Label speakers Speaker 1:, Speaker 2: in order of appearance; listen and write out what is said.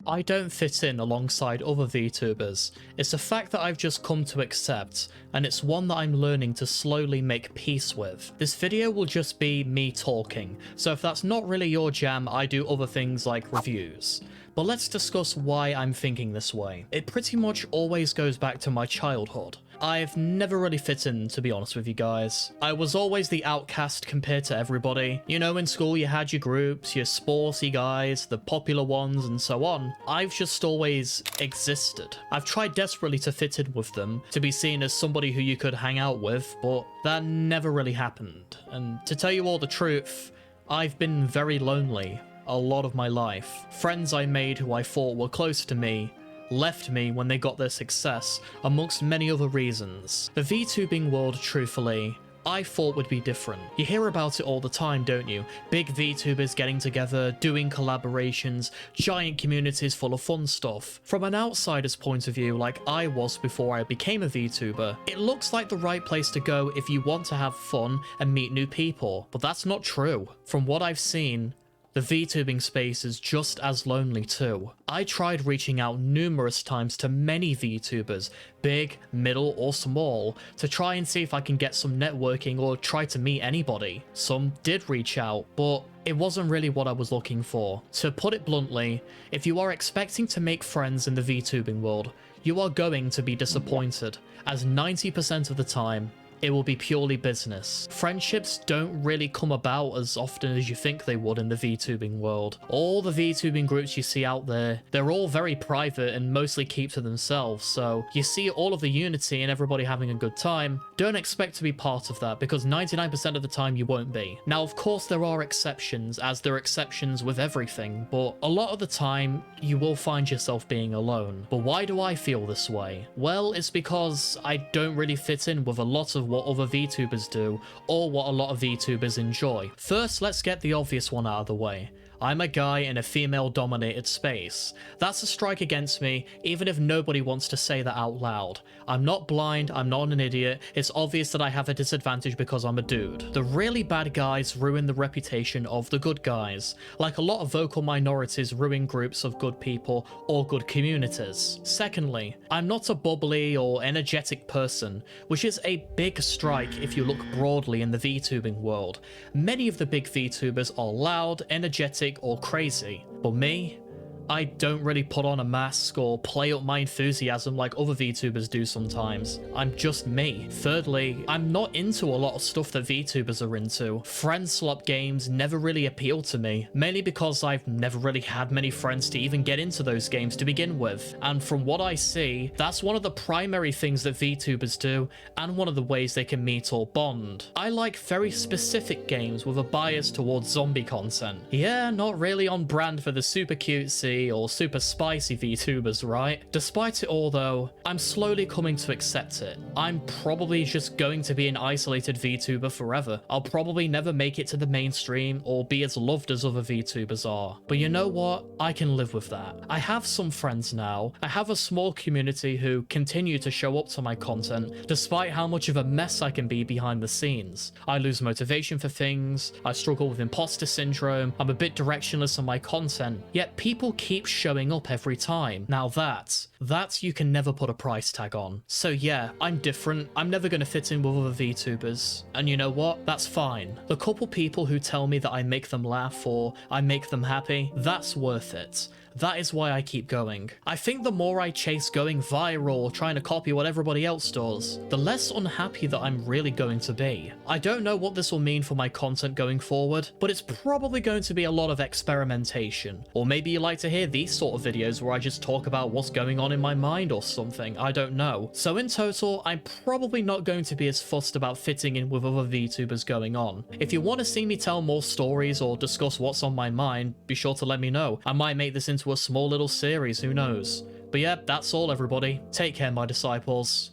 Speaker 1: I don't fit in alongside other VTubers. It's a fact that I've just come to accept, and it's one that I'm learning to slowly make peace with. This video will just be me talking, so if that's not really your jam, I do other things like reviews. But let's discuss why I'm thinking this way. It pretty much always goes back to my childhood. I've never really fit in, to be honest with you guys. I was always the outcast compared to everybody. You know, in school you had your groups, your sporty guys, the popular ones, and so on. I've just always existed. I've tried desperately to fit in with them, to be seen as somebody who you could hang out with, but that never really happened. And to tell you all the truth, I've been very lonely a lot of my life. Friends I made who I thought were close to me left me when they got their success, amongst many other reasons. The VTubing world, truthfully, I thought would be different. You hear about it all the time, don't you? Big VTubers getting together, doing collaborations, giant communities full of fun stuff. From an outsider's point of view, like I was before I became a VTuber, it looks like the right place to go if you want to have fun and meet new people. But that's not true. From what I've seen, the VTubing space is just as lonely too. I tried reaching out numerous times to many VTubers, big, middle, or small, to try and see if I can get some networking or try to meet anybody. Some did reach out, but it wasn't really what I was looking for. To put it bluntly, if you are expecting to make friends in the VTubing world, you are going to be disappointed, as 90% of the time, it will be purely business. Friendships don't really come about as often as you think they would in the VTubing world. All the VTubing groups you see out there, they're all very private and mostly keep to themselves, so you see all of the unity and everybody having a good time. Don't expect to be part of that, because 99% of the time you won't be. Now, of course, there are exceptions, as there are exceptions with everything, but a lot of the time, you will find yourself being alone. But why do I feel this way? Well, it's because I don't really fit in with a lot of what other VTubers do, or what a lot of VTubers enjoy. First, let's get the obvious one out of the way. I'm a guy in a female-dominated space. That's a strike against me, even if nobody wants to say that out loud. I'm not blind, I'm not an idiot, it's obvious that I have a disadvantage because I'm a dude. The really bad guys ruin the reputation of the good guys, like a lot of vocal minorities ruin groups of good people or good communities. Secondly, I'm not a bubbly or energetic person, which is a big strike if you look broadly in the VTubing world. Many of the big VTubers are loud, energetic, or crazy, but me, I don't really put on a mask or play up my enthusiasm like other VTubers do sometimes. I'm just me. Thirdly, I'm not into a lot of stuff that VTubers are into. Friend slop games never really appeal to me, mainly because I've never really had many friends to even get into those games to begin with. And from what I see, that's one of the primary things that VTubers do, and one of the ways they can meet or bond. I like very specific games with a bias towards zombie content. Yeah, not really on brand for the super cutesy or super spicy VTubers, right? Despite it all though, I'm slowly coming to accept it. I'm probably just going to be an isolated VTuber forever. I'll probably never make it to the mainstream or be as loved as other VTubers are. But you know what? I can live with that. I have some friends now. I have a small community who continue to show up to my content, despite how much of a mess I can be behind the scenes. I lose motivation for things, I struggle with imposter syndrome, I'm a bit directionless on my content, yet people keep showing up every time. Now that you can never put a price tag on. So yeah, I'm different. I'm never going to fit in with other VTubers. And you know what? That's fine. The couple people who tell me that I make them laugh or I make them happy, that's worth it. That is why I keep going. I think the more I chase going viral, trying to copy what everybody else does, the less unhappy that I'm really going to be. I don't know what this will mean for my content going forward, but it's probably going to be a lot of experimentation. Or maybe you like to hear these sort of videos where I just talk about what's going on in my mind or something, I don't know. So in total, I'm probably not going to be as fussed about fitting in with other VTubers going on. If you want to see me tell more stories or discuss what's on my mind, be sure to let me know. I might make this into a small little series, who knows. But yeah, that's all everybody. Take care, my disciples.